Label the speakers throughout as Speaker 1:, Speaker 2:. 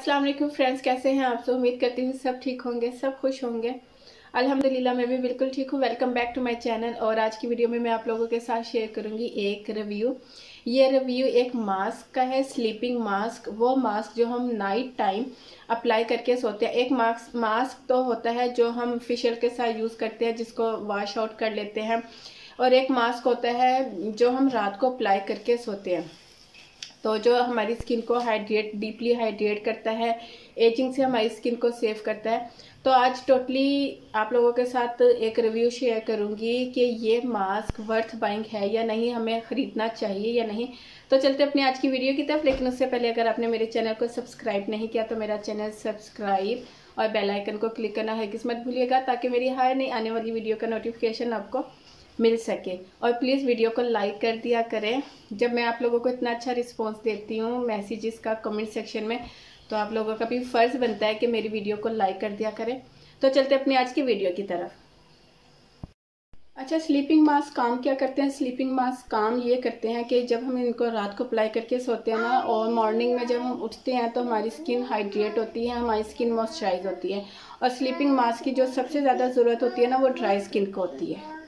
Speaker 1: अस्सलाम वालेकुम फ्रेंड्स, कैसे हैं आप सब। उम्मीद करती हूँ सब ठीक होंगे, सब खुश होंगे। अल्हम्दुलिल्लाह मैं भी बिल्कुल ठीक हूँ। Welcome back to my channel. और आज की वीडियो में मैं आप लोगों के साथ शेयर करूँगी एक रिव्यू। ये रिव्यू एक मास्क का है, स्लीपिंग मास्क। वो मास्क जो हम नाइट टाइम अप्लाई करके सोते हैं। एक मास्क तो होता है जो हम फेशियल के साथ यूज़ करते हैं, जिसको वॉश आउट कर लेते हैं, और एक मास्क होता है जो हम रात को अप्लाई करके सोते हैं, तो जो हमारी स्किन को डीपली हाइड्रेट करता है, एजिंग से हमारी स्किन को सेव करता है। तो आज टोटली आप लोगों के साथ एक रिव्यू शेयर करूंगी कि ये मास्क वर्थ बाइंग है या नहीं, हमें ख़रीदना चाहिए या नहीं। तो चलते अपनी आज की वीडियो की तरफ। लेकिन उससे पहले अगर आपने मेरे चैनल को सब्सक्राइब नहीं किया तो मेरा चैनल सब्सक्राइब और बेल आइकन को क्लिक करना हरगिज़ मत भूलिएगा, ताकि मेरी हर नई आने वाली वीडियो का नोटिफिकेशन आपको मिल सके। और प्लीज़ वीडियो को लाइक कर दिया करें। जब मैं आप लोगों को इतना अच्छा रिस्पांस देती हूँ मैसेजेस का कमेंट सेक्शन में, तो आप लोगों का भी फ़र्ज़ बनता है कि मेरी वीडियो को लाइक कर दिया करें। तो चलते अपनी आज की वीडियो की तरफ। अच्छा, स्लीपिंग मास्क काम क्या करते हैं। स्लीपिंग मास्क काम ये करते हैं कि जब हम इनको रात को अप्लाई करके सोते हैं ना, और मॉर्निंग में जब हम उठते हैं तो हमारी स्किन हाइड्रेट होती है, हमारी स्किन मॉइस्चराइज होती है। और स्लीपिंग मास्क की जो सबसे ज़्यादा ज़रूरत होती है ना, वो ड्राई स्किन को होती है।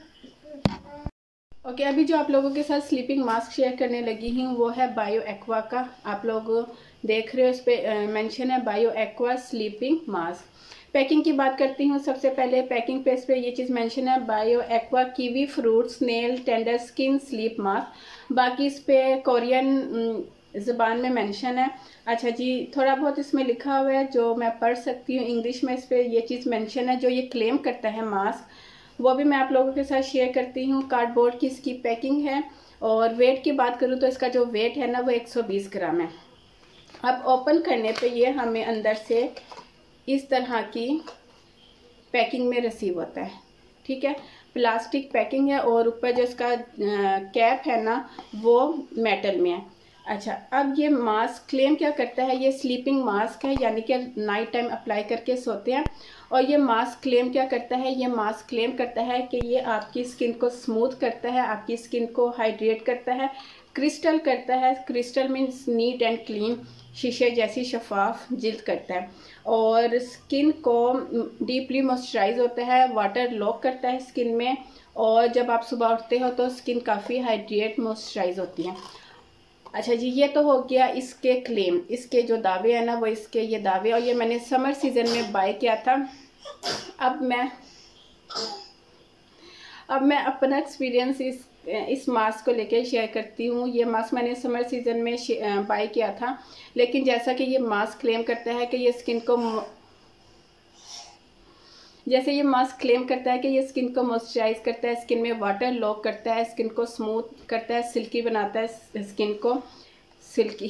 Speaker 1: ओके, अभी जो आप लोगों के साथ स्लीपिंग मास्क शेयर करने लगी हूँ वो है बायो एक्वा का। आप लोग देख रहे हो, इस पर मेंशन है bio aqua sleeping mask. Packing की बात करती हूँ। सबसे पहले पैकिंग पेज पे ये चीज़ मेंशन है, bio aqua kiwi fruit snail tender skin sleep mask. बाकी इस पर कोरियन ज़बान में मेंशन है। अच्छा जी, थोड़ा बहुत इसमें लिखा हुआ है जो मैं पढ़ सकती हूँ इंग्लिश में। इस पर ये चीज़ मेंशन है जो ये क्लेम करता है मास्क, वो भी मैं आप लोगों के साथ शेयर करती हूँ। कार्डबोर्ड की इसकी पैकिंग है। और वेट की बात करूँ तो इसका जो वेट है ना, वो 120 ग्राम है। अब ओपन करने पे ये हमें अंदर से इस तरह की पैकिंग में रिसीव होता है। ठीक है, प्लास्टिक पैकिंग है, और ऊपर जो इसका कैप है ना, वो मेटल में है। अच्छा, अब ये मास्क क्लेम क्या करता है, ये स्लीपिंग मास्क है, यानी कि नाइट टाइम अप्लाई करके सोते हैं। और ये मास्क क्लेम क्या करता है, ये मास्क क्लेम करता है कि ये आपकी स्किन को स्मूथ करता है, आपकी स्किन को हाइड्रेट करता है, क्रिस्टल करता है। Crystal means neat and clean, शीशे जैसी शफाफ जिल्द करता है। और स्किन को डीपली मॉइस्चराइज होता है, वाटर लॉक करता है स्किन में। और जब आप सुबह उठते हो तो स्किन काफ़ी हाइड्रेट मॉइस्चराइज होती है। अच्छा जी, ये तो हो गया इसके क्लेम, इसके जो दावे हैं ना, वो इसके ये दावे। और ये मैंने समर सीज़न में बाय किया था। अब मैं अपना एक्सपीरियंस इस मास्क को लेकर शेयर करती हूँ। ये मास्क मैंने समर सीज़न में बाय किया था। लेकिन जैसा कि ये मास्क क्लेम करता है कि ये स्किन को मॉइस्चराइज करता है, स्किन में वाटर लॉक करता है, स्किन को स्मूथ करता है, सिल्की बनाता है, स्किन को सिल्की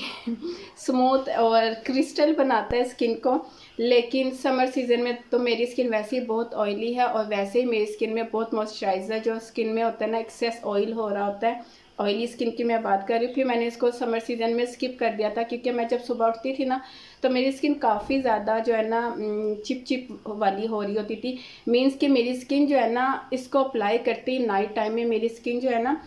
Speaker 1: स्मूथ और क्रिस्टल बनाता है स्किन को। लेकिन समर सीज़न में तो मेरी स्किन वैसे ही बहुत ऑयली है, और वैसे ही मेरी स्किन में बहुत मॉइस्चराइजर जो स्किन में होता है ना, एक्सेस ऑयल हो रहा होता है। ऑयली स्किन की मैं बात कर रही हूँ। फिर मैंने इसको समर सीज़न में स्किप कर दिया था, क्योंकि मैं जब सुबह उठती थी ना, तो मेरी स्किन काफ़ी ज़्यादा जो है ना चिप चिप वाली हो रही होती थी। मीन्स कि मेरी स्किन जो है ना, इसको अप्लाई करते ही नाइट टाइम में मेरी स्किन जो है ना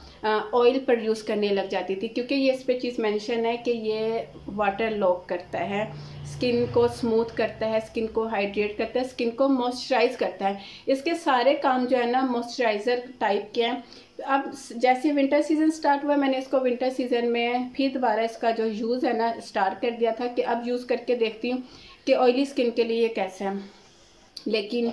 Speaker 1: ऑयल प्रोड्यूस करने लग जाती थी, क्योंकि ये इस पर चीज़ मेंशन है कि ये वाटर लॉक करता है, स्किन को स्मूथ करता है, स्किन को हाइड्रेट करता है, स्किन को मॉइस्चराइज करता है। इसके सारे काम जो है ना मॉइस्चराइज़र टाइप के हैं। अब जैसे विंटर सीज़न स्टार्ट हुआ, मैंने इसको विंटर सीज़न में फिर दोबारा इसका जो यूज़ है ना स्टार्ट कर दिया था, कि अब यूज़ करके देखती हूँ कि ऑयली स्किन के लिए कैसे है। लेकिन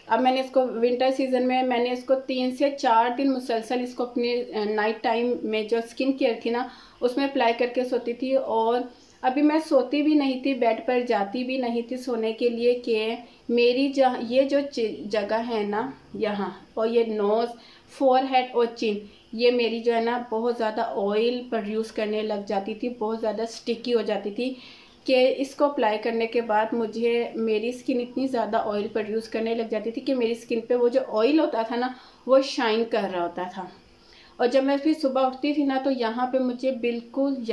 Speaker 1: अब मैंने इसको विंटर सीज़न में मैंने इसको 3 से 4 दिन मुसलसल इसको अपने नाइट टाइम में जो स्किन केयर थी ना, उसमें अप्लाई करके सोती थी। और अभी मैं सोती भी नहीं थी, बेड पर जाती भी नहीं थी सोने के लिए, कि मेरी ये जो जगह है ना यहाँ, और ये नोज़, फोरहेड और चिन, ये मेरी जो है ना बहुत ज़्यादा ऑयल प्रोड्यूस करने लग जाती थी, बहुत ज़्यादा स्टिकी हो जाती थी। कि इसको अप्लाई करने के बाद मेरी स्किन इतनी ज़्यादा ऑयल प्रोड्यूस करने लग जाती थी कि मेरी स्किन पे वो जो ऑयल होता था ना, वो शाइन कर रहा होता था। और जब मैं फिर सुबह उठती थी ना, तो यहाँ पे मुझे बिल्कुल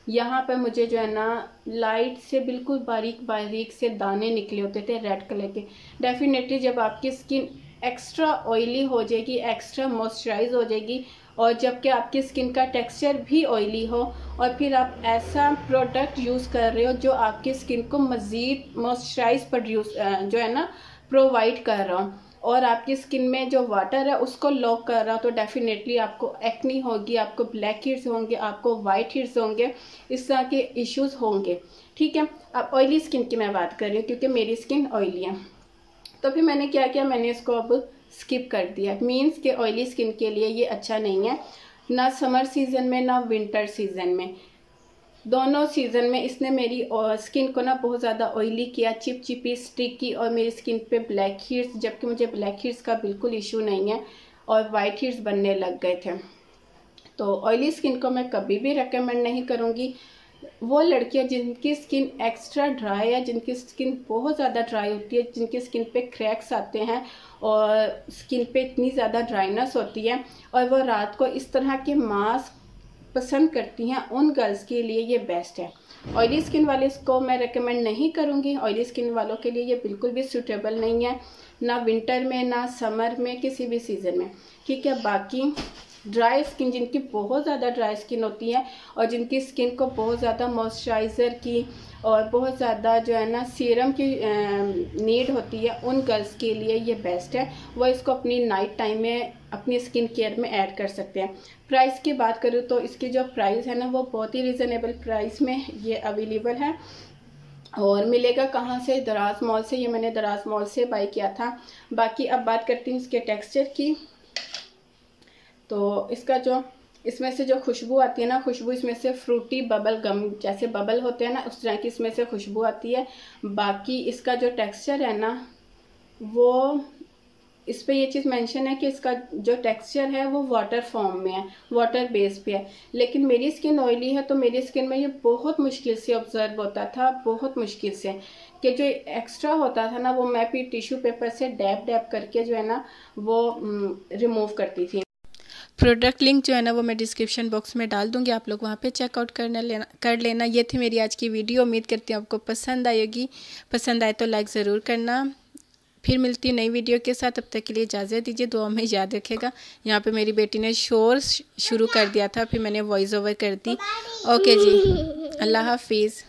Speaker 1: यहाँ पर मुझे जो है ना लाइट से बिल्कुल बारीक बारीक से दाने निकले होते थे रेड कलर के। डेफिनेटली जब आपकी स्किन एक्स्ट्रा ऑयली हो जाएगी, एक्स्ट्रा मॉइस्चराइज हो जाएगी, और जबकि आपकी स्किन का टेक्सचर भी ऑयली हो, और फिर आप ऐसा प्रोडक्ट यूज़ कर रहे हो जो आपकी स्किन को मज़ीद मॉइस्चराइज प्रोड्यूस जो है ना प्रोवाइड कर रहा हो, और आपकी स्किन में जो वाटर है उसको लॉक कर रहा हो, तो डेफिनेटली आपको एक्नी होगी, आपको ब्लैक हेड्स होंगे, आपको वाइट हेड्स होंगे, इस तरह के इश्यूज होंगे। ठीक है, अब ऑयली स्किन की मैं बात कर रही हूँ क्योंकि मेरी स्किन ऑयली है। तो फिर मैंने क्या किया, मैंने इसको अब स्किप कर दिया। मीन्स के ऑयली स्किन के लिए ये अच्छा नहीं है, ना समर सीज़न में ना विंटर सीज़न में, दोनों सीज़न में इसने मेरी स्किन को ना बहुत ज़्यादा ऑयली किया, चिपचिपी स्टिकी, और मेरी स्किन पे ब्लैक हेड्स, जबकि मुझे ब्लैक हेड्स का बिल्कुल इशू नहीं है, और वाइट हेड्स बनने लग गए थे। तो ऑयली स्किन को मैं कभी भी रेकमेंड नहीं करूँगी। वो लड़कियां जिनकी स्किन एक्स्ट्रा ड्राई है, जिनकी स्किन बहुत ज़्यादा ड्राई होती है, जिनकी स्किन पे क्रैक्स आते हैं और स्किन पे इतनी ज़्यादा ड्राइनेस होती है, और वो रात को इस तरह के मास्क पसंद करती हैं, उन गर्ल्स के लिए ये बेस्ट है। ऑयली स्किन वाले इसको मैं रेकमेंड नहीं करूँगी। ऑयली स्किन वालों के लिए ये बिल्कुल भी सूटेबल नहीं है, ना विंटर में ना समर में, किसी भी सीज़न में। ठीक है, बाकी ड्राई स्किन, जिनकी बहुत ज़्यादा ड्राई स्किन होती है और जिनकी स्किन को बहुत ज़्यादा मॉइस्चराइज़र की और बहुत ज़्यादा जो है ना सीरम की नीड होती है, उन गर्ल्स के लिए ये बेस्ट है। वो इसको अपनी नाइट टाइम में अपनी स्किन केयर में ऐड कर सकते हैं। प्राइस की बात करूँ तो इसकी जो प्राइस है ना वो बहुत ही रिजनेबल प्राइस में ये अवेलेबल है। और मिलेगा कहाँ से, दराज मॉल से। ये मैंने दराज मॉल से बाई किया था। बाकी अब बात करती हूँ इसके टेक्सचर की। तो इसका जो इसमें से जो खुशबू आती है ना, खुशबू इसमें से फ्रूटी बबल गम जैसे बबल होते हैं ना, उस तरह की इसमें से खुशबू आती है। बाकी इसका जो टेक्सचर है ना, वो इस पे ये चीज़ मेंशन है कि इसका जो टेक्सचर है वो वाटर फॉर्म में है, वाटर बेस पे है। लेकिन मेरी स्किन ऑयली है, तो मेरी स्किन में ये बहुत मुश्किल से ऑब्जर्व होता था, बहुत मुश्किल से, कि जो एक्स्ट्रा होता था ना वो मैं फिर टिश्यू पेपर से डैब डैब करके जो है ना वो रिमूव करती थी। प्रोडक्ट लिंक जो है ना वो मैं डिस्क्रिप्शन बॉक्स में डाल दूंगी, आप लोग वहाँ पे चेकआउट कर लेना। ये थी मेरी आज की वीडियो, उम्मीद करती हूँ आपको पसंद आएगी। पसंद आए तो लाइक ज़रूर करना। फिर मिलती हूँ नई वीडियो के साथ, तब तक के लिए इजाज़त दीजिए, दुआ में याद रखेगा। यहाँ पे मेरी बेटी ने शोर शुरू कर दिया था, फिर मैंने वॉइस ओवर कर दी। ओके जी, अल्लाह हाफिज़।